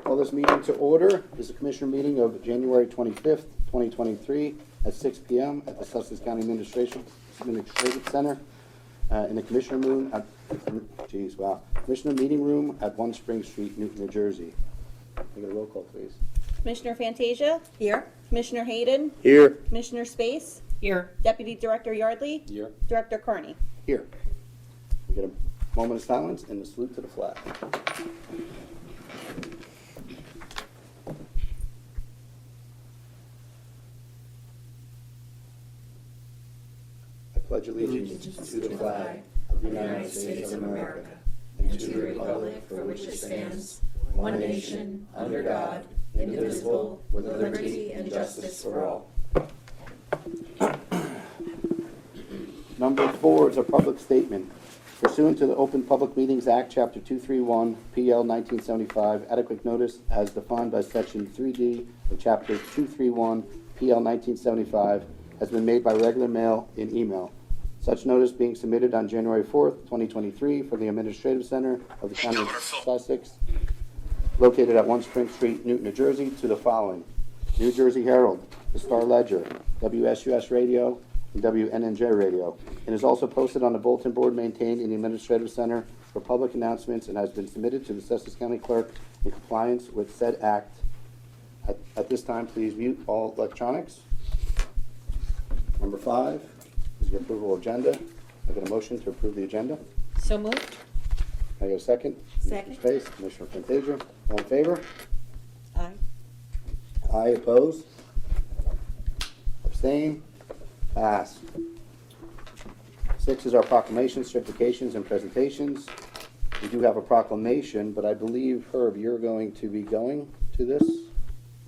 Call this meeting to order. This is a commissioner meeting of January 25th, 2023 at 6 p.m. at the Sussex County Administrative Center in the Commissioner Commissioner Meeting Room at 1 Spring Street, Newton, New Jersey. Can I get a roll call, please? Commissioner Fantasia? Here. Commissioner Hayden? Here. Commissioner Space? Here. Deputy Director Yardley? Here. Director Carney? Here. We get a moment of silence and a salute to the flag. I pledge allegiance to the flag of the United States of America and to the republic for which it stands, one nation, under God, indivisible, with liberty and justice for all. Number 4 is a public statement. Pursuant to the Open Public Meetings Act, Chapter 231, PL 1975, adequate notice as defined by Section 3D of Chapter 231, PL 1975, has been made by regular mail and email. Such notice being submitted on January 4th, 2023 for the Administrative Center of the County of Sussex, located at 1 Spring Street, Newton, New Jersey, to the following: New Jersey Herald, the Star Ledger, WSUS Radio, and WNNJ Radio, and is also posted on the bulletin board maintained in the Administrative Center for public announcements and has been submitted to the Sussex County Clerk in compliance with said act. At this time, please mute all electronics. Number 5 is the approval agenda. I get a motion to approve the agenda. So moved. Can I get a second? Second. Commissioner Space, Commissioner Fantasia, all in favor? Aye. Aye, opposed? Abstain? Pass. 6 is our proclamations, certifications, and presentations. We do have a proclamation, but I believe, Herb, you're going to be going to this?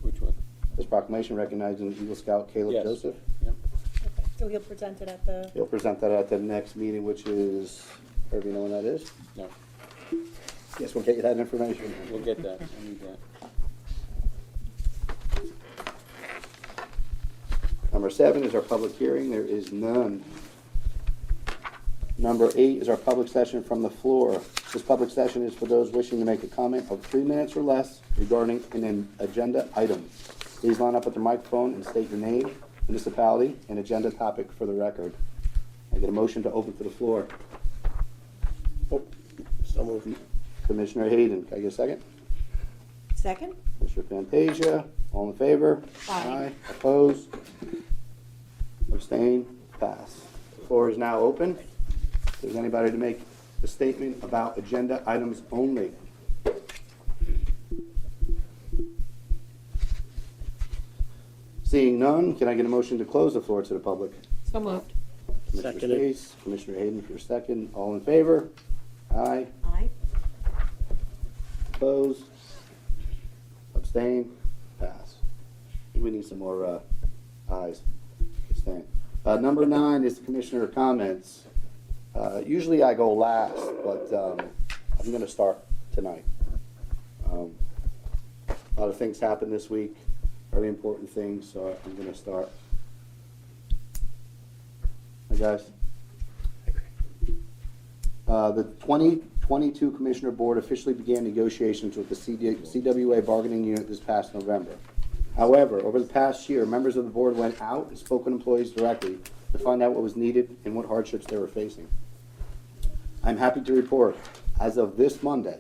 Which one? This proclamation recognizing Eagle Scout Caleb Yes. Joseph. Yep. So he'll present it at the... He'll present that at the next meeting, which is, Herb, you know when that is? No, Yes, we'll get you that information. we'll get that. I need that. Number 7 is our public hearing. There is none. Number 8 is our public session from the floor. This public session is for those wishing to make a comment of 3 minutes or less regarding an agenda item. Please line up at the microphone and state your name, municipality, and agenda topic for the record. I get a motion to open to the floor. Oh, so moved. Commissioner Hayden, can I get a second? Second. Commissioner Fantasia, all in favor? Aye. Opposed? Abstain? Pass. The floor is now open. If there's anybody to make a statement about agenda items only. Seeing none, can I get a motion to close the floor to the public? So moved. Commissioner Space, Commissioner Hayden for your second. All in favor? Aye. Aye. Opposed? Abstain? Pass. We need some more ayes. Abstain. Number 9 is Commissioner comments. Usually I go last, but I'm going to start tonight. A lot of things happened this week, very important things, so I'm going to start. Hi, guys. The 2022 Commissioner Board officially began negotiations with the CWA bargaining unit this past November. However, over the past year, members of the board went out and spoke with employees directly to find out what was needed and what hardships they were facing. I'm happy to report, as of this Monday,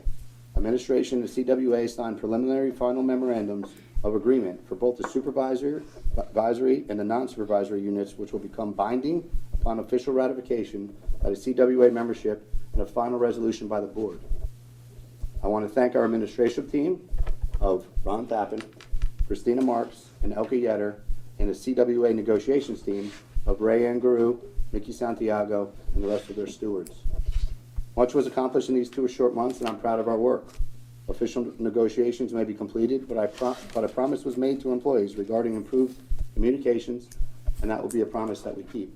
administration and CWA signed preliminary final memorandums of agreement for both the supervisory and the non-supervisory units, which will become binding upon official ratification by the CWA membership and a final resolution by the board. I want to thank our administrative team of Ron Tappan, Christina Marks, and Elke Yetter, and the CWA negotiations team of Ray Ann Guru, Mickey Santiago, and the rest of their stewards. Much was accomplished in these 2 short months, and I'm proud of our work. Official negotiations may be completed, but a promise was made to employees regarding improved communications, and that will be a promise that we keep.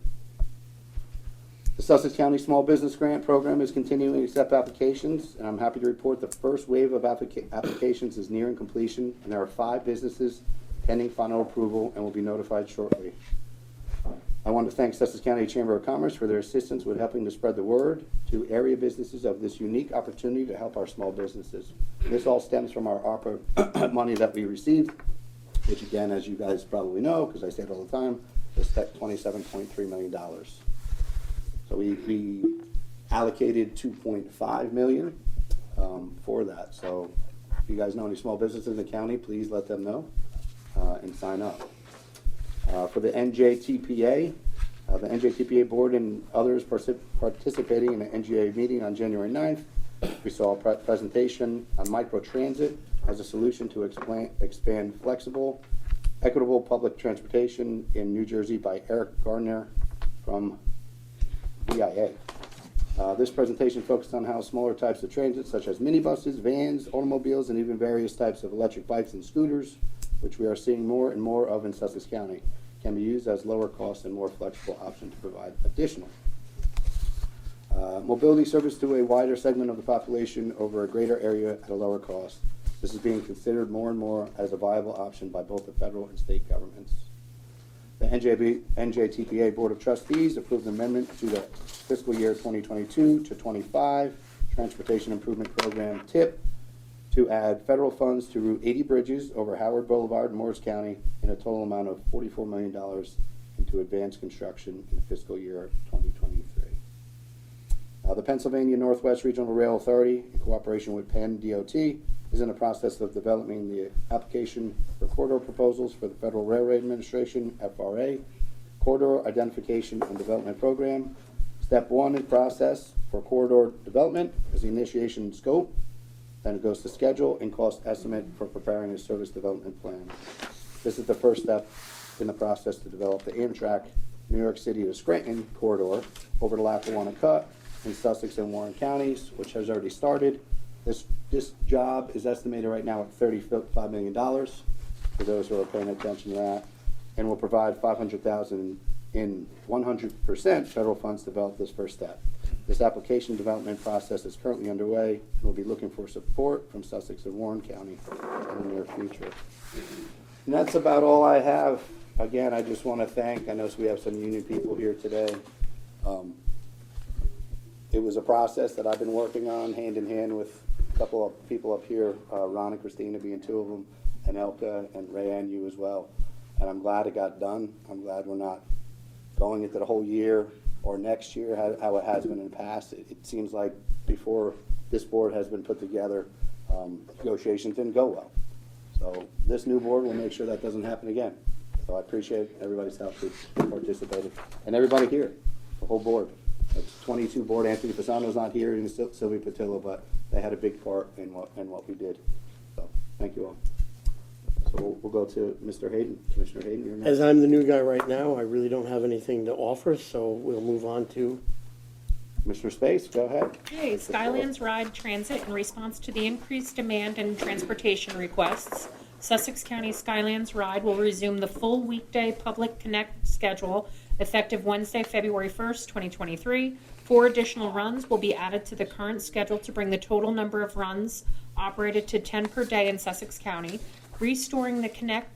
The Sussex County Small Business Grant Program is continuing to accept applications, and I'm happy to report the first wave of applications is nearing completion, and there are 5 businesses pending final approval and will be notified shortly. I want to thank Sussex County Chamber of Commerce for their assistance with helping to spread the word to area businesses of this unique opportunity to help our small businesses. This all stems from our ARPA money that we received, which again, as you guys probably know, because I say it all the time, is $27.3 million. So we allocated $2.5 million for that. So if you guys know any small businesses in the county, please let them know and sign up. For the NJTPA, the NJTPA board and others participating in the NGA meeting on January 9th, we saw a presentation on microtransit as a solution to expand flexible, equitable public transportation in New Jersey by Eric Gardner from VIA. This presentation focused on how smaller types of transit, such as minibuses, vans, automobiles, and even various types of electric bikes and scooters, which we are seeing more and more of in Sussex County, can be used as lower cost and more flexible option to provide additional mobility service to a wider segment of the population over a greater area at a lower cost. This is being considered more and more as a viable option by both the federal and state governments. The NJTPA Board of Trustees approved an amendment to the fiscal year 2022 to 25 Transportation Improvement Program TIP to add federal funds to Route 80 bridges over Howard Boulevard in Morris County in a total amount of $44 million into advanced construction in fiscal year 2023. The Pennsylvania Northwest Regional Rail Authority, in cooperation with Penn DOT, is in the process of developing the application for corridor proposals for the Federal Railroad Administration, FRA, Corridor Identification and Development Program. Step 1 in process for corridor development is the initiation and scope. Then it goes to schedule and cost estimate for preparing a service development plan. This is the first step in the process to develop the Amtrak New York City to Scranton corridor over the Lackawanna Cut in Sussex and Warren counties, which has already started. This job is estimated right now at $35 million, for those who are paying attention to that, and will provide $500,000 in 100% federal funds to develop this first step. This application development process is currently underway, and we'll be looking for support from Sussex and Warren County in the near future. And that's about all I have. Again, I just want to thank, I know we have some union people here today. It was a process that I've been working on hand in hand with a couple of people up here, Ron and Christina being two of them, and Elka and Rayanne, you as well. And I'm glad it got done. I'm glad we're not going into the whole year or next year how it has been in the past. It seems like before this board has been put together, negotiations didn't go well. So this new board will make sure that doesn't happen again. So I appreciate everybody's help who participated, and everybody here, the whole board. It's 22 board. Anthony Pisano's not here, and Sylvia Patillo, but they had a big part in what we did. So thank you all. So we'll go to Mr. Hayden. Commissioner Hayden, you're next. As I'm the new guy right now, I really don't have anything to offer, so we'll move on to. Commissioner Space, go ahead. Okay, Skylands Ride Transit in response to the increased demand and transportation requests. Sussex County Skylands Ride will resume the full weekday public connect schedule effective Wednesday, February 1st, 2023. 4 additional runs will be added to the current schedule to bring the total number of runs operated to 10 per day in Sussex County. Restoring the connect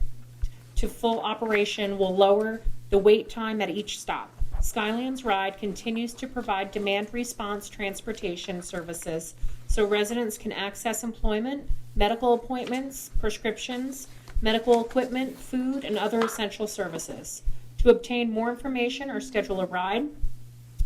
to full operation will lower the wait time at each stop. Skylands Ride continues to provide demand response transportation services so residents can access employment, medical appointments, prescriptions, medical equipment, food, and other essential services. To obtain more information or schedule a ride,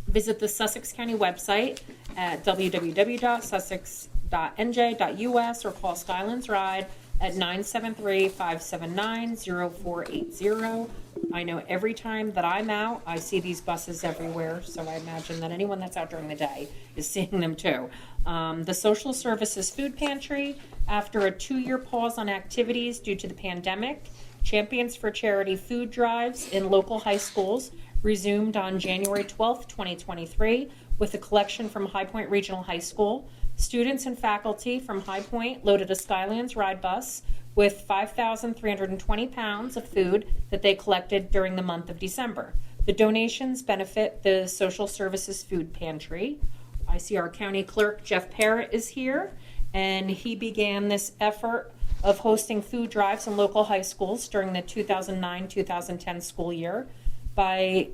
visit the Sussex County website at www.sussex.nj.us or call Skylands Ride at 973-579-0480. I know every time that I'm out, I see these buses everywhere, so I imagine that anyone that's out during the day is seeing them too. The Social Services Food Pantry, after a 2-year pause on activities due to the pandemic, Champions for Charity food drives in local high schools resumed on January 12th, 2023, with a collection from High Point Regional High School. Students and faculty from High Point loaded a Skylands Ride bus with 5,320 pounds of food that they collected during the month of December. The donations benefit the Social Services Food Pantry. I see our county clerk, Jeff Parrott, is here, and he began this effort of hosting food drives in local high schools during the 2009-2010 school year by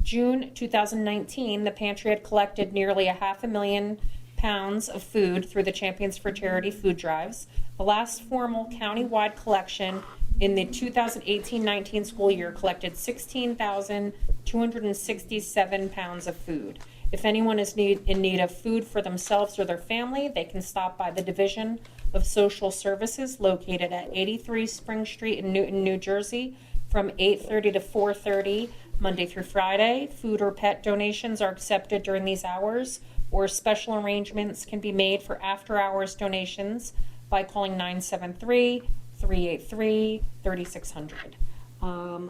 June 2019, the pantry had collected nearly 500,000 pounds of food through the Champions for Charity food drives. The last formal county-wide collection in the 2018-19 school year collected 16,267 pounds of food. If anyone is in need of food for themselves or their family, they can stop by the Division of Social Services located at 83 Spring Street in Newton, New Jersey from 8:30 to 4:30 Monday through Friday. Food or pet donations are accepted during these hours, or special arrangements can be made for after-hours donations by calling 973-383-3600.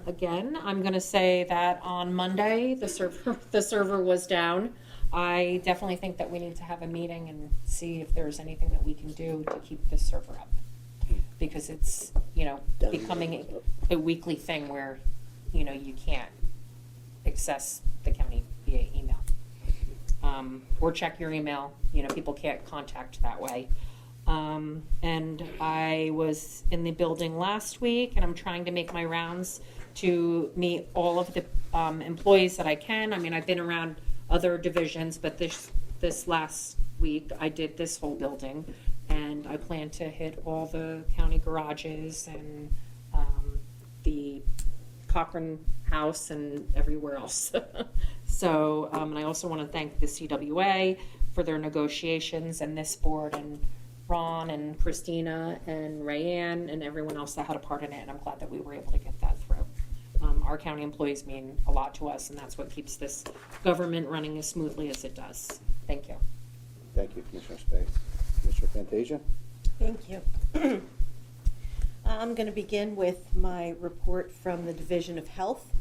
Again, I'm going to say that on Monday the server was down. I definitely think that we need to have a meeting and see if there's anything that we can do to keep this server up, because it's becoming a weekly thing where you can't access the county via email or check your email. People can't contact that way. And I was in the building last week, and I'm trying to make my rounds to meet all of the employees that I can. I mean, I've been around other divisions, but this last week I did this whole building, and I plan to hit all the county garages and the Cochrane House and everywhere else. So, and I also want to thank the CWA for their negotiations, and this board, and Ron and Christina and Rayanne and everyone else that had a part in it, and I'm glad that we were able to get that through. Our county employees mean a lot to us, and that's what keeps this government running as smoothly as it does. Thank you. Thank you, Commissioner Space. Commissioner Fantasia? Thank you. I'm going to begin with my report from the Division of Health.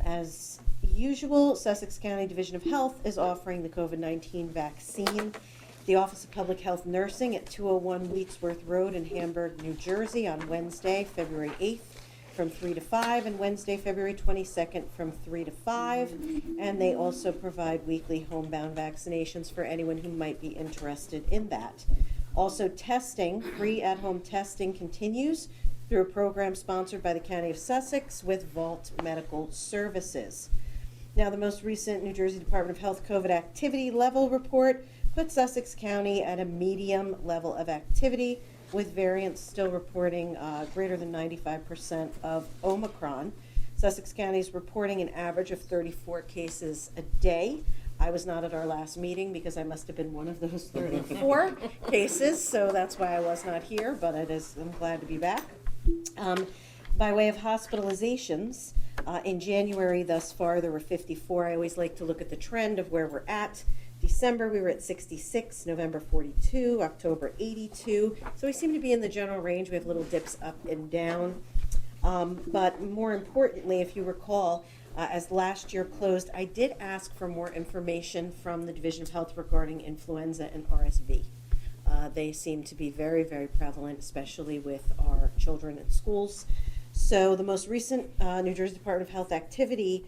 As usual, Sussex County Division of Health is offering the COVID-19 vaccine. The Office of Public Health Nursing at 201 Wheatsworth Road in Hamburg, New Jersey on Wednesday, February 8th from 3 to 5, and Wednesday, February 22nd from 3 to 5. And they also provide weekly homebound vaccinations for anyone who might be interested in that. Also, testing, free at-home testing continues through a program sponsored by the County of Sussex with Vault Medical Services. Now, the most recent New Jersey Department of Health COVID activity level report put Sussex County at a medium level of activity, with variants still reporting greater than 95% of Omicron. Sussex County is reporting an average of 34 cases a day. I was not at our last meeting because I must have been one of those 34 cases, so that's why I was not here, but I'm glad to be back. By way of hospitalizations, in January thus far there were 54. I always like to look at the trend of where we're at. December we were at 66, November 42, October 82. So we seem to be in the general range. We have little dips up and down. But more importantly, if you recall, as last year closed, I did ask for more information from the Division of Health regarding influenza and RSV. They seem to be very, very prevalent, especially with our children in schools. So the most recent New Jersey Department of Health activity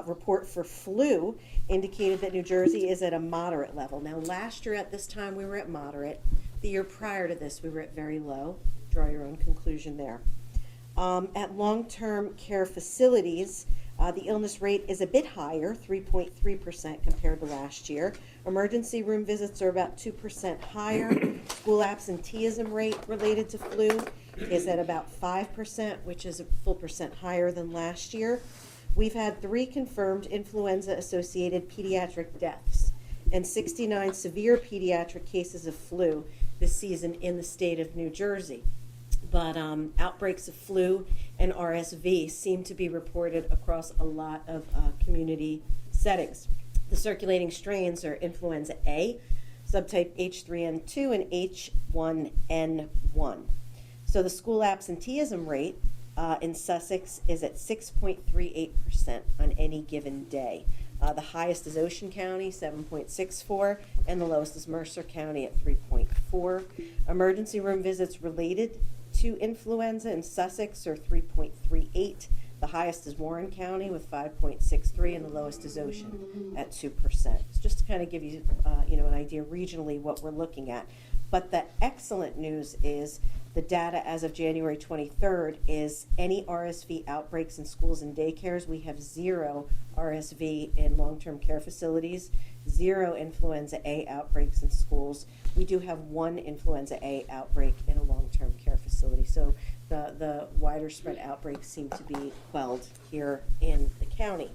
report for flu indicated that New Jersey is at a moderate level. Now, last year at this time we were at moderate. The year prior to this we were at very low. Draw your own conclusion there. At long-term care facilities, the illness rate is a bit higher, 3.3% compared to last year. Emergency room visits are about 2% higher. School absenteeism rate related to flu is at about 5%, which is a full percent higher than last year. We've had 3 confirmed influenza-associated pediatric deaths and 69 severe pediatric cases of flu this season in the state of New Jersey. But outbreaks of flu and RSV seem to be reported across a lot of community settings. The circulating strains are influenza A, subtype H3N2, and H1N1. So the school absenteeism rate in Sussex is at 6.38% on any given day. The highest is Ocean County, 7.64, and the lowest is Mercer County at 3.4. Emergency room visits related to influenza in Sussex are 3.38. The highest is Warren County with 5.63, and the lowest is Ocean at 2%. It's just to kind of give you, an idea regionally what we're looking at. But the excellent news is The data as of January 23rd is any RSV outbreaks in schools and daycares. We have 0 RSV in long-term care facilities, 0 influenza A outbreaks in schools. We do have 1 influenza A outbreak in a long-term care facility. So the wider spread outbreaks seem to be quelled here in the county.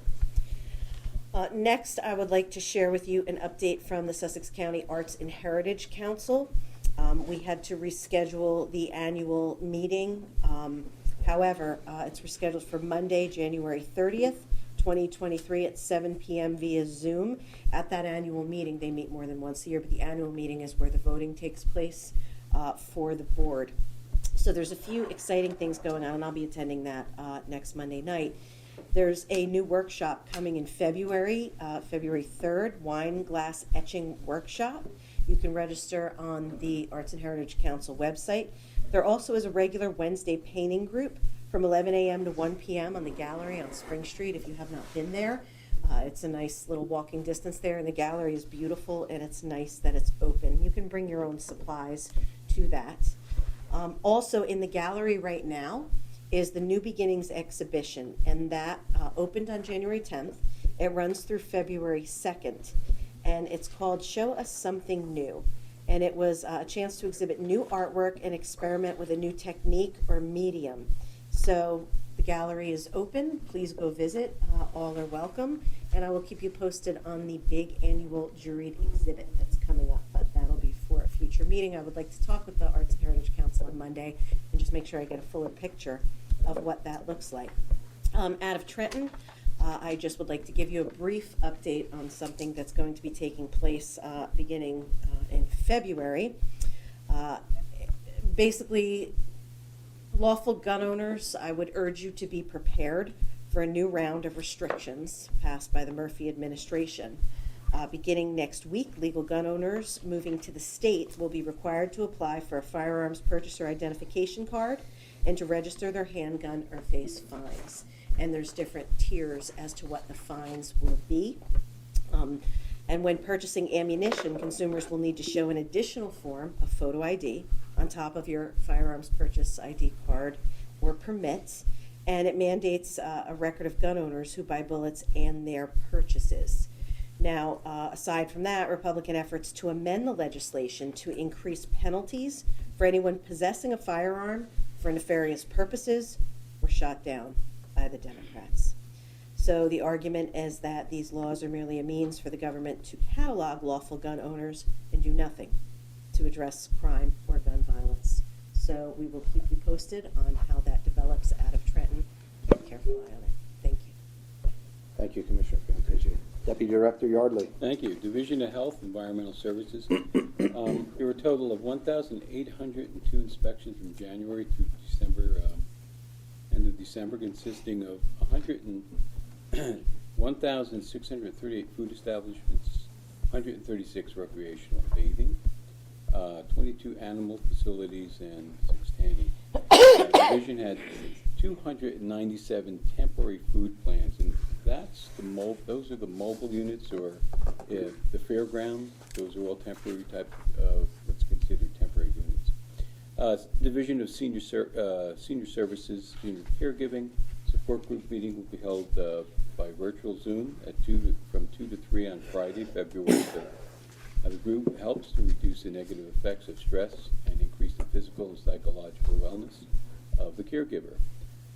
Next, I would like to share with you an update from the Sussex County Arts and Heritage Council. We had to reschedule the annual meeting. However, it's rescheduled for Monday, January 30th, 2023 at 7 p.m. via Zoom. At that annual meeting, they meet more than once a year, but the annual meeting is where the voting takes place for the board. So there's a few exciting things going on, and I'll be attending that next Monday night. There's a new workshop coming in February, February 3rd, wine glass etching workshop. You can register on the Arts and Heritage Council website. There also is a regular Wednesday painting group from 11 a.m. to 1 p.m. on the gallery on Spring Street if you have not been there. It's a nice little walking distance there, and the gallery is beautiful, and it's nice that it's open. You can bring your own supplies to that. Also in the gallery right now is the New Beginnings exhibition, and that opened on January 10th. It runs through February 2nd, and it's called Show Us Something New. And it was a chance to exhibit new artwork and experiment with a new technique or medium. So the gallery is open. Please go visit. All are welcome. And I will keep you posted on the big annual juried exhibit that's coming up, but that'll be for a future meeting. I would like to talk with the Arts and Heritage Council on Monday and just make sure I get a fuller picture of what that looks like. Out of Trenton, I just would like to give you a brief update on something that's going to be taking place beginning in February. Basically, lawful gun owners, I would urge you to be prepared for a new round of restrictions passed by the Murphy administration. Beginning next week, legal gun owners moving to the state will be required to apply for a firearms purchaser identification card and to register their handgun or face fines. And there's different tiers as to what the fines will be. And when purchasing ammunition, consumers will need to show an additional form of photo ID on top of your firearms purchase ID card or permits, and it mandates a record of gun owners who buy bullets and their purchases. Now, aside from that, Republican efforts to amend the legislation to increase penalties for anyone possessing a firearm for nefarious purposes were shot down by the Democrats. So the argument is that these laws are merely a means for the government to catalog lawful gun owners and do nothing to address crime or gun violence. So we will keep you posted on how that develops out of Trenton. Keep a careful eye on it. Thank you. Thank you, Commissioner Fantasia. Deputy Director Yardley. Thank you. Division of Health, Environmental Services. There were a total of 1,802 inspections from January through December, end of December, consisting of 1,638 food establishments, 136 recreational bathing, 22 animal facilities, and 6 tanning. The division had 297 temporary food plans, and that's those are the mobile units, or the fairground. Those are all temporary type of what's considered temporary units. Division of Senior Services, Senior Caregiving Support Group meeting will be held by virtual Zoom at from 2 to 3 on Friday, February 3rd. The group helps to reduce the negative effects of stress and increase the physical and psychological wellness of the caregiver.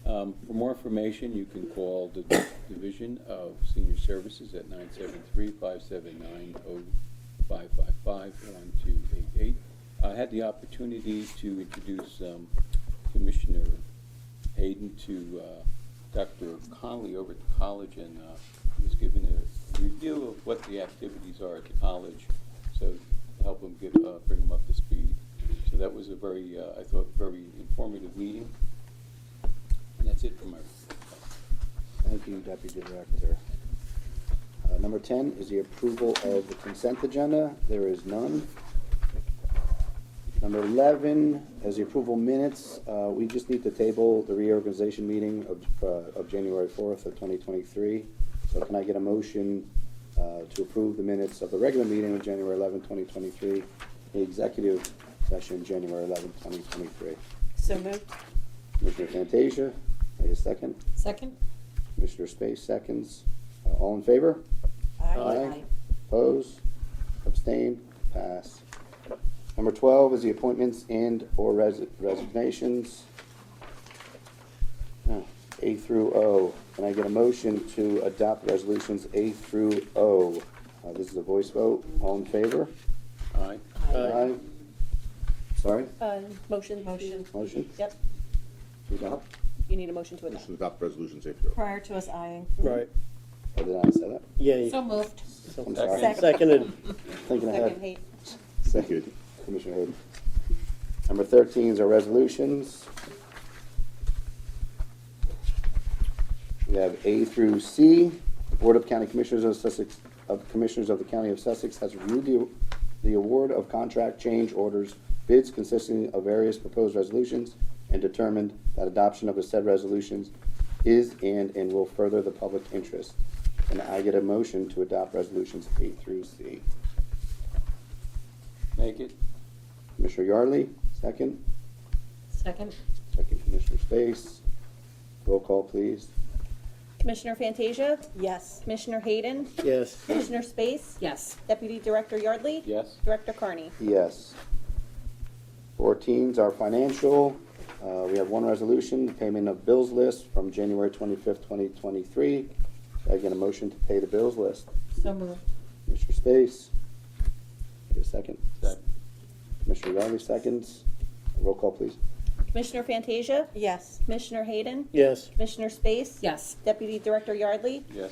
For more information, you can call the Division of Senior Services at 973-579-0555-1288. I had the opportunity to introduce Commissioner Hayden to Dr. Conley over at the college, and he was given a review of what the activities are at the college, so to help him bring him up to speed. So that was a very, I thought, very informative meeting. And that's it for my report. Thank you, Deputy Director. Number 10 is the approval of the consent agenda. There is none. Number 11 is the approval minutes. We just need to table the reorganization meeting of January 4th of 2023. So can I get a motion to approve the minutes of the regular meeting of January 11, 2023, the executive session January 11, 2023? So moved. Commissioner Fantasia, I get a second. Second? Commissioner Space, seconds. All in favor? Oppose? Abstain? Pass. Number 12 is the appointments and/or resignations. A through O. Can I get a motion to adopt resolutions A through O? This is a voice vote. All in favor? Aye. Aye. Sorry? Motion. Motion? Yep, To adopt? you need a motion to adopt. Motion to adopt resolutions A through O. Prior to us eyeing. Right. Or did I say that? Yeah. So moved. I'm sorry. Seconded. Thinking Second, ahead. Hate. Second. Commissioner Hayden. Number 13 is our resolutions. We have A through C. The Board of County Commissioners of Sussex, Commissioners of the County of Sussex has reviewed the award of contract change orders, bids consisting of various proposed resolutions, and determined that adoption of the said resolutions is and will further the public interest. And I get a motion to adopt resolutions A through C. Make it. Commissioner Yardley, second. Second? Second, Commissioner Space. Roll call, please. Commissioner Fantasia? Yes. Commissioner Hayden? Yes. Commissioner Space? Yes. Deputy Director Yardley? Yes. Director Carney? Yes. 14 is our financial. We have one resolution, payment of bills list from January 25th, 2023. I get a motion to pay the bills list. So moved. Commissioner Space. Get a second. Second. Commissioner Yardley, seconds. Roll call, please. Commissioner Fantasia? Yes. Commissioner Hayden? Yes. Commissioner Space? Yes. Deputy Director Yardley? Yes.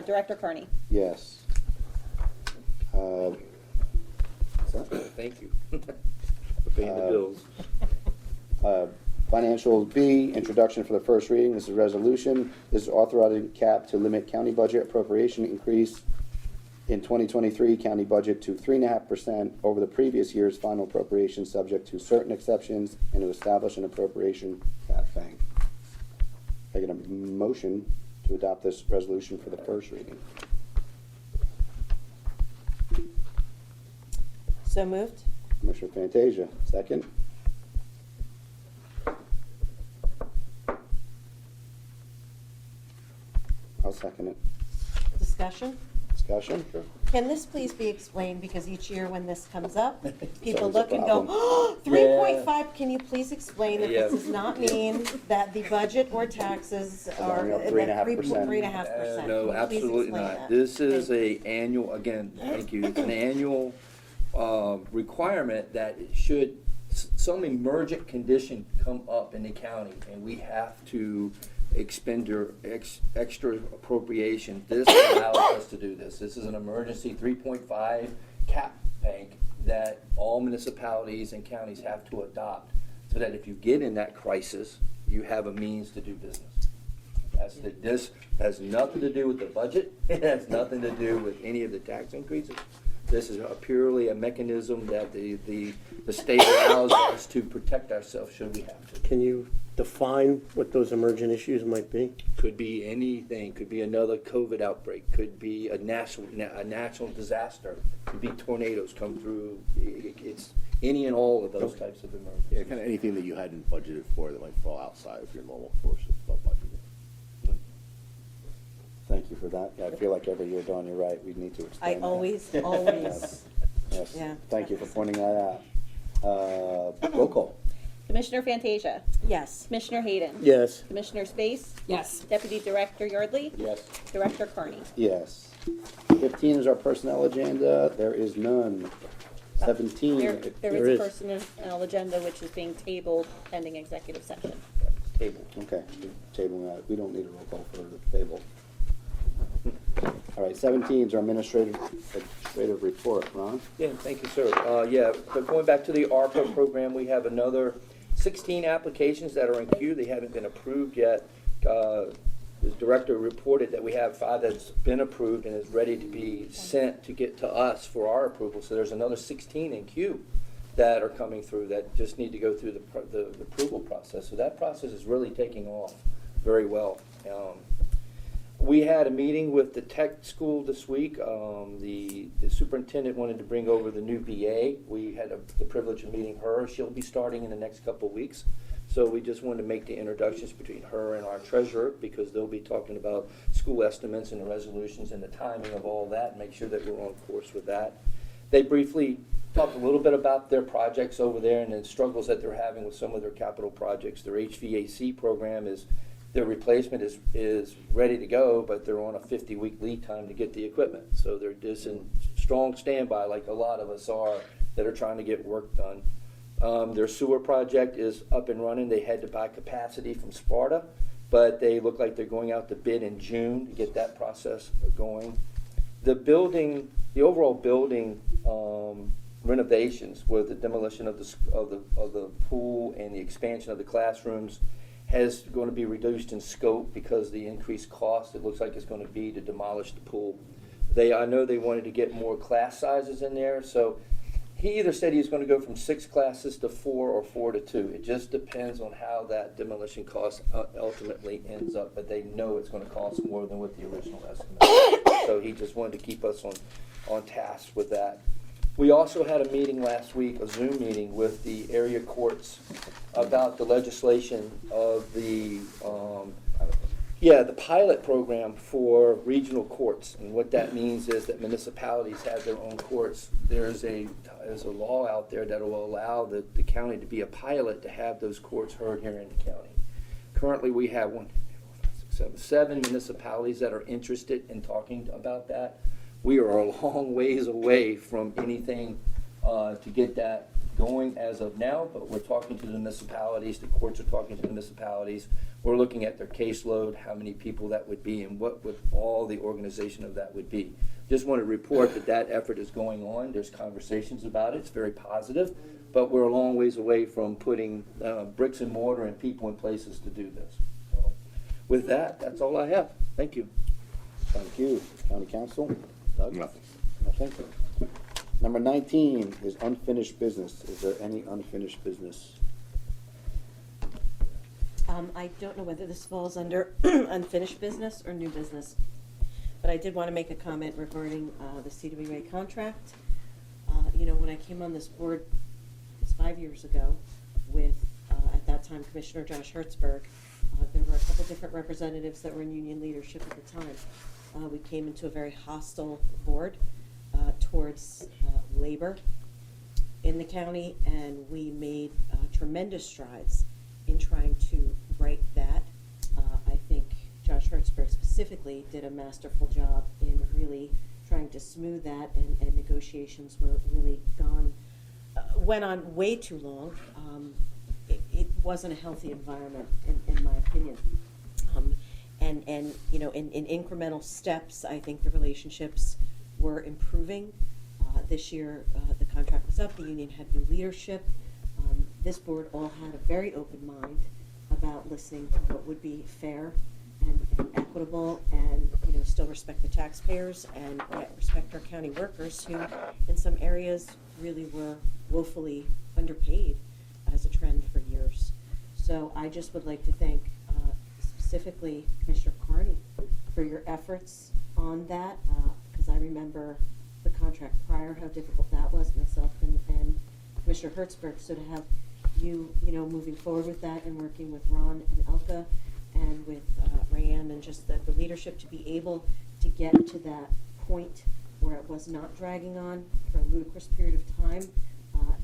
Director Carney? Yes. What's that? Thank you. For paying the bills. Financial B, introduction for the first reading. This is a resolution. This is authorizing cap to limit county budget appropriation increase in 2023 county budget to 3.5% over the previous year's final appropriation, subject to certain exceptions, and to establish an appropriation cap bank. I get a motion to adopt this resolution for the first reading. So moved. Commissioner Fantasia, second. I'll second it. Discussion? Discussion? Sure. Can this please be explained, because each year when this comes up, people always a look and go, problem. oh, 3.5, can you please explain that Yeah. this does not mean that the budget or taxes are only up at 3.5%. 3.5%? No, Can you please absolutely explain not. that? This is Thank a annual, again, thank you, it's an annual requirement that it should, some emergent condition come up in the county, and we have to expend extra appropriation. This allows us to do this. This is an emergency 3.5 cap bank that all municipalities and counties have to adopt, so that if you get in that crisis, you have a means to do business. This has nothing to do with the budget. It has nothing to do with any of the tax increases. This is purely a mechanism that the state allows us to protect ourselves should we have to. Can you define what those emergent issues might be? Could be anything, could be another COVID outbreak, could be a natural disaster, could be tornadoes come through. It's any and all of those types of emergencies. Yeah, kind of anything that you hadn't budgeted for that might fall outside of your normal course of budgeting. Thank you for that. Yeah, I feel like every year, Dawn, you're right, we need to I explain that. always, Yes. Yeah. Thank you for pointing that out. Roll call. Commissioner Fantasia? yes. Commissioner Hayden? Yes. Commissioner Space? Yes. Deputy Director Yardley? Yes. Director Carney? Yes. 15 is our personnel agenda. There is none. 17. There There is is. a personnel agenda which is being tabled pending executive session. Table. Okay, tabling that. We don't need a roll call for the table. All right, 17 is our administrative report. Ron? Yeah, thank you, sir. Yeah, but going back to the ARPA program, we have another 16 applications that are in queue. They haven't been approved yet. The director reported that we have 5 that's been approved and is ready to be sent to get to us for our approval. So there's another 16 in queue that are coming through that just need to go through the approval process. So that process is really taking off very well. We had a meeting with the tech school this week. The superintendent wanted to bring over the new VA. We had the privilege of meeting her. She'll be starting in the next couple of weeks. So we just wanted to make the introductions between her and our treasurer, because they'll be talking about school estimates and the resolutions and the timing of all that, and make sure that we're on course with that. They briefly talked a little bit about their projects over there and the struggles that they're having with some of their capital projects. Their HVAC program their replacement is ready to go, but they're on a 50-week lead time to get the equipment. So they're just in strong standby, like a lot of us are, that are trying to get work done. Their sewer project is up and running. They had to buy capacity from Sparta, but they look like they're going out to bid in June to get that process going. The overall building renovations, with the demolition of the pool and the expansion of the classrooms, is going to be reduced in scope because of the increased cost. It looks like it's going to be to demolish the pool. I know they wanted to get more class sizes in there, so he either said he was going to go from 6 classes to 4 or 4 to 2. It just depends on how that demolition cost ultimately ends up, but they know it's going to cost more than what the original estimate. So he just wanted to keep us on task with that. We also had a meeting last week, a Zoom meeting with the area courts about the legislation of the pilot program for regional courts. And what that means is that municipalities have their own courts. There's a law out there that will allow the county to be a pilot to have those courts heard here in the county. Currently, we have 7 municipalities that are interested in talking about that. We are a long ways away from anything to get that going as of now, but we're talking to the municipalities, the courts are talking to the municipalities. We're looking at their caseload, how many people that would be, and what would all the organization of that would be. Just want to report that effort is going on. There's conversations about it. It's very positive, but we're a long ways away from putting bricks and mortar and people in places to do this. So, with that, that's all I have. Thank you. Thank you. County Council? Doug? Nothing. Nothing? Number 19 is unfinished business. Is there any unfinished business? I don't know whether this falls under unfinished business or new business, but I did want to make a comment regarding the CWA contract. When I came on this board, it was 5 years ago, with, at that time, Commissioner Josh Hertzberg, there were a couple different representatives that were in union leadership at the time. We came into a very hostile board towards labor in the county, and we made tremendous strides in trying to right that. I think Josh Hertzberg specifically did a masterful job in really trying to smooth that, and negotiations were really went on way too long. It wasn't a healthy environment, in my opinion. And in incremental steps, I think the relationships were improving. This year, the contract was up, the union had new leadership. This board all had a very open mind about listening to what would be fair and equitable, and still respect the taxpayers, and yet respect our county workers, who in some areas really were woefully underpaid as a trend for years. So I just would like to thank specifically Commissioner Carney for your efforts on that, because I remember the contract prior, how difficult that was, myself and Commissioner Hertzberg. So to have you, moving forward with that and working with Ron and Elka and with Rayanne, and just the leadership to be able to get to that point where it was not dragging on for a ludicrous period of time,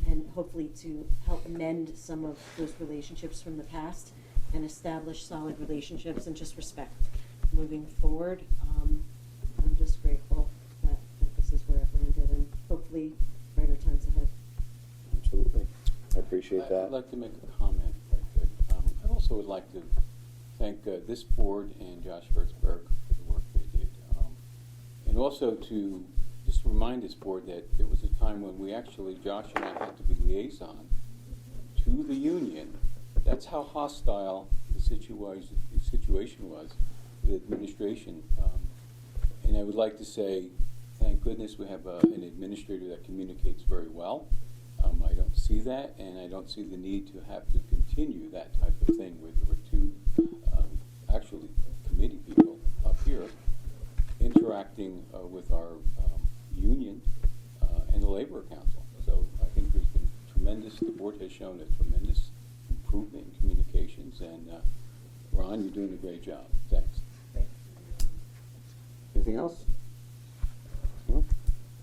and hopefully to help mend some of those relationships from the past and establish solid relationships and just respect moving forward. I'm just grateful that this is where it landed, and hopefully brighter times ahead. Absolutely. I appreciate that. I'd like to make a comment, if I could. I also would like to thank this board and Josh Hertzberg for the work they did. And also to just remind this board that there was a time when Josh and I had to be liaison to the union. That's how hostile the situation was with administration. And I would like to say, thank goodness we have an administrator that communicates very well. I don't see that, and I don't see the need to have to continue that type of thing where there were 2 actually committee people up here interacting with our union and the Labor Council. So I think there's been the board has shown a tremendous improvement in communication And Ron, you're doing a great job. Thanks. Anything else? No?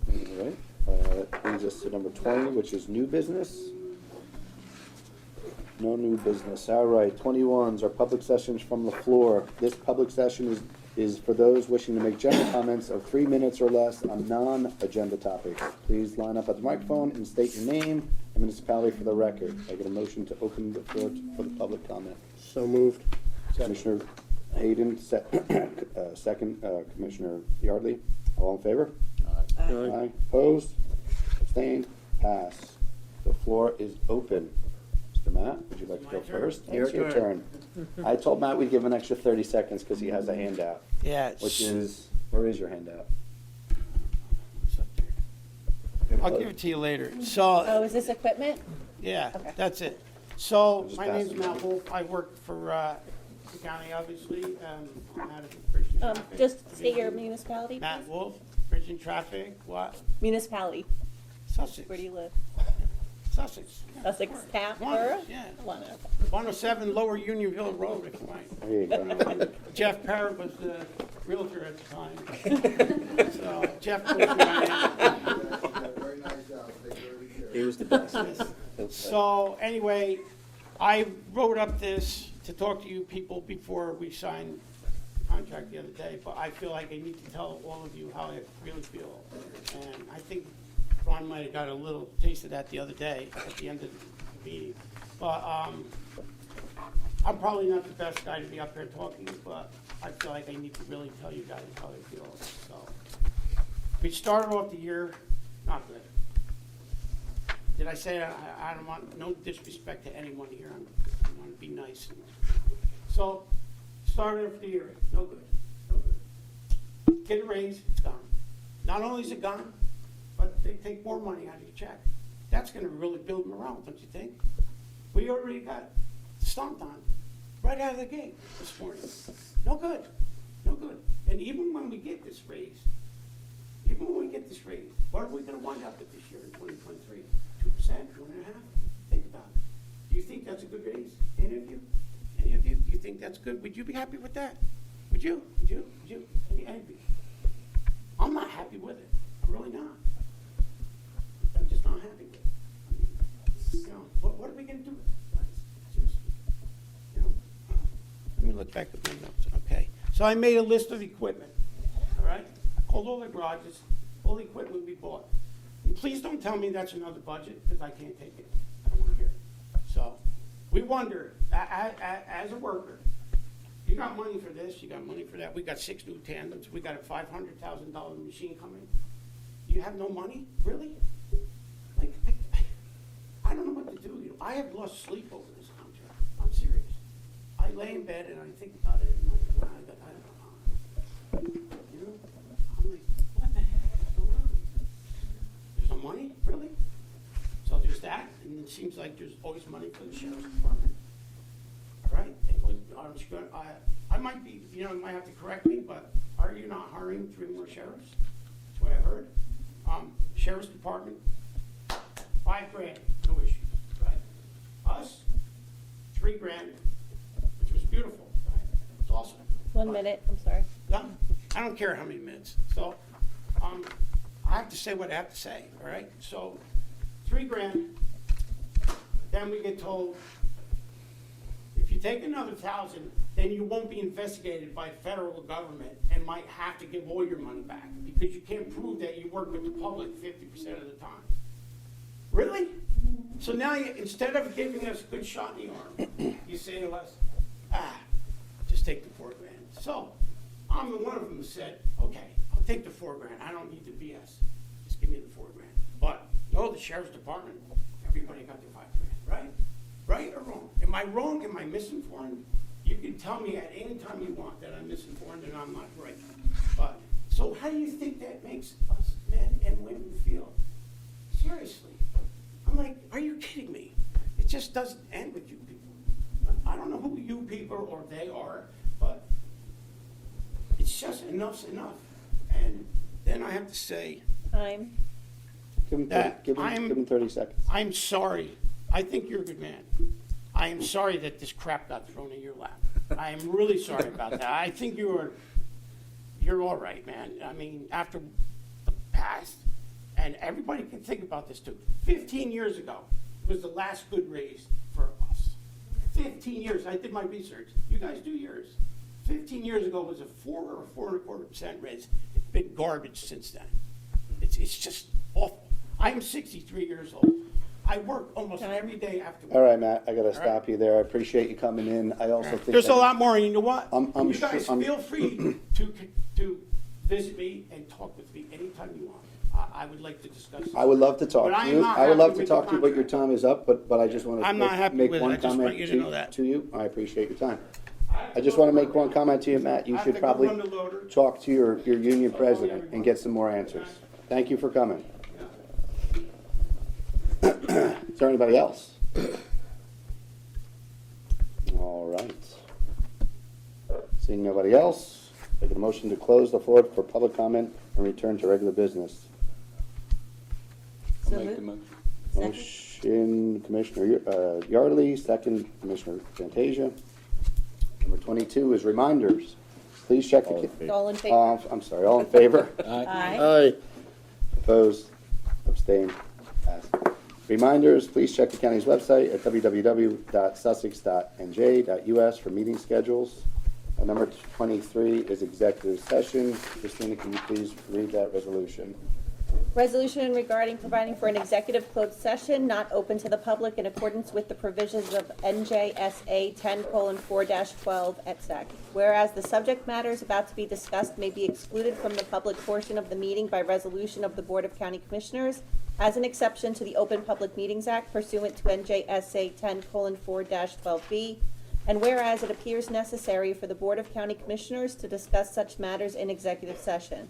All right. That brings us to number 20, which is new business. No new business. All right, 21s are public sessions from the floor. This public session is for those wishing to make general comments of 3 minutes or less on non-agenda topics. Please line up at the microphone and state your name and municipality for the record. I get a motion to open the floor for the public comment. So moved. Commissioner Hayden, second, Commissioner Yardley. All in favor? Aye. Opposed? Abstained? Pass. The floor is open. Mr. Matt, would you like to go first? It's your turn. I told Matt we'd give him an extra 30 seconds because he has a handout, Yeah. which is, where is your handout? I'll give it to you later. Oh, So, is this equipment? yeah, Okay. that's it. So, Just my pass name's it. Matt Wolf. I work for the county, obviously. I'm out of Bridge and Traffic. Just state your municipality, Matt please. Wolf, Bridge and Traffic, what? Municipality. Sussex. Where do you live? Sussex. Yeah, Sussex of course. Town, One, borough? Yeah. One, okay. 107 Lower Unionville Road, if you like. There you go. Jeff Parrott was the realtor at the time. So, Jeff knows who I am. He was the best. So anyway, I wrote up this to talk to you people before we signed the contract the other day, but I feel like I need to tell all of you how I really feel. And I think Ron might have got a little taste of that the other day at the end of the meeting. But I'm probably not the best guy to be up here talking, but I feel like I need to really tell you guys how I feel. So we started off the year not good. Did I say I don't want, no disrespect to anyone here, I want to be nice. So, started off the year, no good, no good. Get a raise, it's gone. Not only is it gone, but they take more money out of your check. That's gonna really build morale, don't you think? We already got stomped on right out of the gate this morning. No good, no good. And even when we get this raise, what are we gonna wind up with this year in 2023? 2%, 1.5%? Think about it. Do you think that's a good raise? Any of you? Any of you? Do you think that's good? Would you be happy with that? Would you? Would you? Would you? Any of you? I'm not happy with it. I'm really not. I'm just not happy with it. You know, what are we gonna do with it, guys? Seriously. You know? Let me look back at my notes. Okay. So I made a list of equipment. All right? I called all the garages, all the equipment we bought. And please don't tell me that's another budget, because I can't take it. I don't want to hear it. So, we wonder, as a worker, you got money for this, you got money for that. We got 6 new tandems. We got a $500,000 machine coming. You have no money? Really? Like, I don't know what to do. You know, I have lost sleep over this contract. I'm serious. I lay in bed and I think about it, and I don't know. You know? I'm like, what the heck is going on? There's no money? Really? So there's that, and it seems like there's always money for the sheriff's department. All right? I might be, you know, you might have to correct me, but are you not hiring 3 more sheriffs? That's what I heard. Sheriff's department, $5,000, no issues, right? Us, $3,000, which was beautiful, right? It's awesome. 1 But- minute, I'm sorry. no, I don't care how many minutes. So, I have to say what I have to say, all right? So, $3,000, then we get told, if you take another 1,000, then you won't be investigated by federal government and might have to give all your money back because you can't prove that you work with the public 50% of the time. Really? So now, instead of giving us a good shot in the arm, you say to us, just take the $4,000. So, I'm the one of them who said, okay, I'll take the $4,000. I don't need the BS. Just give me the $4,000. But no, the sheriff's department, everybody got their $5,000, right? Right or wrong? Am I wrong? Am I misinformed? You can tell me at any time you want that I'm misinformed and I'm not right. But so how do you think that makes us men and women feel? Seriously. I'm like, are you kidding me? It just doesn't end with you people. I don't know who you people or they are, but it's just enough's enough. And then I have to say, Time. Give him That 30 I'm- give him 30 seconds. I'm sorry. I think you're a good man. I am sorry that this crap got thrown in your lap. I am really sorry about that. I think you're all right, man. I mean, after the past, and everybody can think about this too. 15 years ago was the last good raise for us. 15 years. I did my research. You guys do yours. 15 years ago was a 4 or 4.25% raise. It's been garbage since then. It's just awful. I'm 63 years old. I work almost every day after work. All right, Matt, I gotta stop you there. I appreciate you coming in. I also think There's a that- lot more, and you know what? I'm You sure- guys I'm- feel free to visit me and talk with me anytime you want. I would like to discuss. I would love to talk But to I'm you. not I would love happy to with talk the to you, but your contract. time is up, but I just want to I'm not happy make with it. one I just want comment you to know that. to you. I appreciate your time. I just want to make one comment to you, Matt. You I have should to go probably run the loader. talk to your union president and get some more answers. Thank you for coming. Is there anybody else? All right. Seeing nobody else, make a motion to close the floor for public comment and return to regular business. I'll So make the moved. motion. Motion, Commissioner Yardley, second, Commissioner Fantasia. Number 22 is reminders. Please check All in the. favor. All in favor? I'm sorry, all in favor? Aye. Aye. Opposed? Abstained? Passed. Reminders, please check the county's website at www.sussex.nj.us for meeting schedules. Number 23 is executive session. Christina, can you please read that resolution? Resolution regarding providing for an executive closed session not open to the public in accordance with the provisions of NJSA 10:4-12 et sec. Whereas the subject matters about to be discussed may be excluded from the public portion of the meeting by resolution of the Board of County Commissioners as an exception to the Open Public Meetings Act pursuant to NJSA 10:4-12B. And whereas it appears necessary for the Board of County Commissioners to discuss such matters in executive session.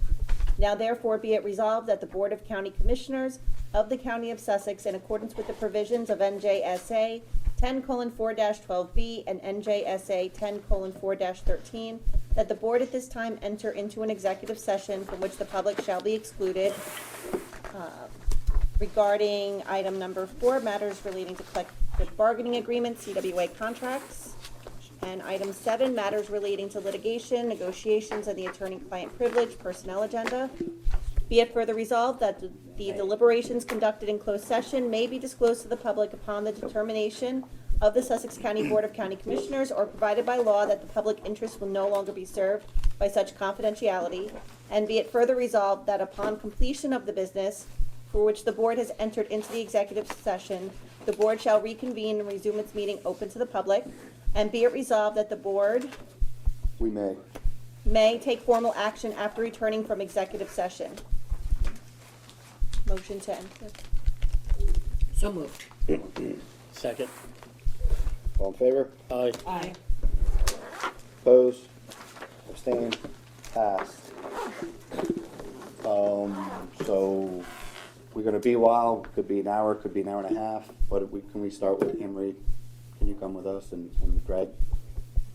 Now therefore be it resolved that the Board of County Commissioners of the County of Sussex, in accordance with the provisions of NJSA 10:4-12B and NJSA 10:4-13, that the Board at this time enter into an executive session from which the public shall be excluded regarding item number 4, matters relating to collective bargaining agreements, CWA contracts. And item 7, matters relating to litigation, negotiations, and the attorney-client privilege personnel agenda. Be it further resolved that the deliberations conducted in closed session may be disclosed to the public upon the determination of the Sussex County Board of County Commissioners or provided by law that the public interest will no longer be served by such confidentiality. And be it further resolved that upon completion of the business for which the board has entered into the executive session, the board shall reconvene and resume its meeting open to the public. And be it resolved that the board We may. may take formal action after returning from executive session. Motion to enter. So moved. Second. All in favor? Aye. Aye. Opposed? Abstained? Passed. So we're gonna be a while, could be an hour, could be an hour and a half, but can we start with Emery? Can you come with us and Greg?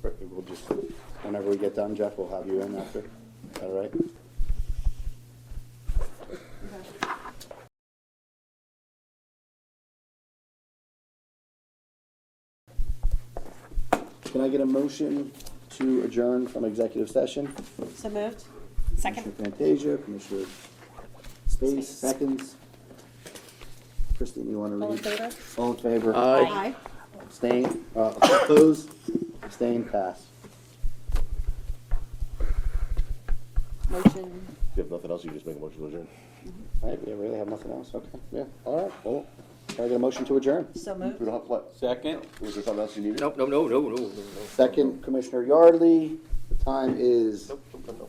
We'll just, whenever we get done, Jeff, we'll have you in after. Is that all right? Can I get a motion to adjourn from executive session? So moved. Second. Commissioner Fantasia, Commissioner Space, seconds. Christine, you want to read? All in favor? All in favor? Aye. Abstain, opposed, abstain, pass. Motion. If you have nothing else, you just make a motion to adjourn. All right, we really have nothing else, okay, yeah, all right, well, can I get a motion to adjourn? So We moved. don't have what? Second. Was there something else you needed? No. Second, Commissioner Yardley, the time is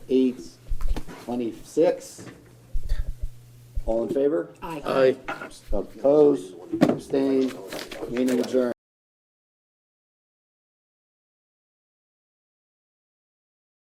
8:26. All in favor? Aye. Aye. Opposed, abstained, meeting adjourned.